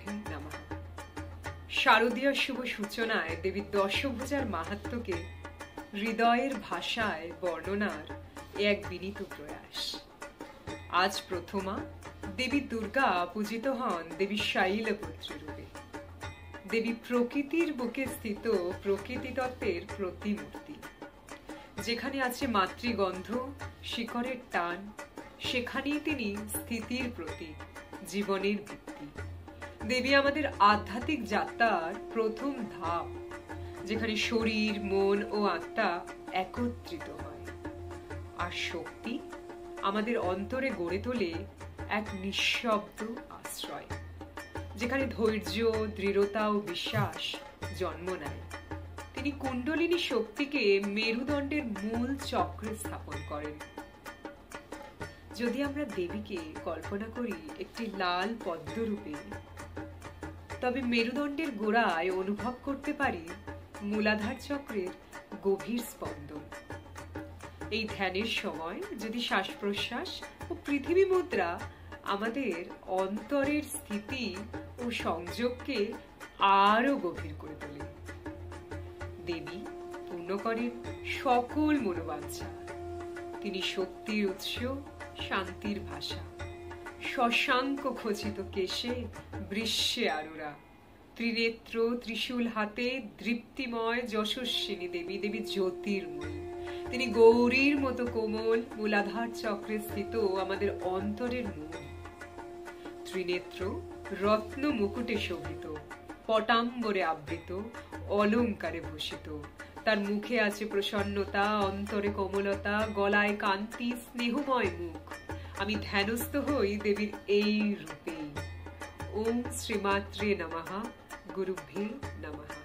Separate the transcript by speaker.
Speaker 1: গুরুভ্যে নমঃ। শারদীয় শুভ সূচনায় দেবী দশভুজার মাহাত্ম্যকে হৃদয়ের ভাষায় বর্ণনার এক বিনীত প্রয়াস। আজ প্রথমা দেবী দুর্গা পূজিত হন দেবী শাইলপুত্রী রূপে। দেবী প্রকৃতির বুকে স্থিত প্রকৃতি তত্ত্বের প্রতিমূর্তি। যেখানে আছে মাতৃগন্ধ, শিকড়ের টান, সেখানেই তিনি স্থিতির প্রতীক, জীবনের ভিত্তি। দেবী আমাদের আধ্যাত্মিক যাত্রার প্রথম ধাপ, যেখানে শরীর, মন ও আত্মা একত্রিত হয়। আর শক্তি আমাদের অন্তরে গড়ে তোলে এক নিঃশব্দ আশ্রয়, যেখানে ধৈর্য, দৃঢ়তা ও বিশ্বাস জন্ম নেয়। তিনি কুণ্ডলিনী শক্তিকে মেরুদণ্ডের মূল চক্রে স্থাপন করেন। যদি আমরা দেবীকে কল্পনা করি একটি লাল পদ্মরূপে, তবে মেরুদণ্ডের গোড়ায় অনুভব করতে পারি মূলাধার চক্রের গভীর স্পন্দন। এই ধ্যানের সময় যদি শ্বাস প্রশ্বাস ও পৃথিবী মুদ্রা আমাদের অন্তরের স্থিতি ও সংযোগকে আরো গভীর করে তোলে। দেবী পূর্ণ করেন সকল মনোবাঞ্ছা। তিনি শক্তির উৎস, শান্তির ভাষা। শশাঙ্ক খচিত কেশে বৃষ্যে আরোরা, ত্রিনেত্র ত্রিশূল হাতে দীপ্তিময় যশস্বিনী দেবী, দেবী জ্যোতির্ময়ী। তিনি গৌরীর মতো কোমল, মূলাধার চক্রে স্থিত আমাদের অন্তরের মূল। ত্রিনেত্র রত্ন মুকুটে শোভিত, পটাম্বরে আবৃত, অলঙ্কারে ভূষিত। তার মুখে আছে প্রসন্নতা, অন্তরে কোমলতা, গলায় কান্তি, স্নেহময় মুখ। আমি ধ্যানস্থ হই দেবীর এই রূপেই। ওম শ্রীমাত্রে নমঃ। গুরুভ্যে নমঃ।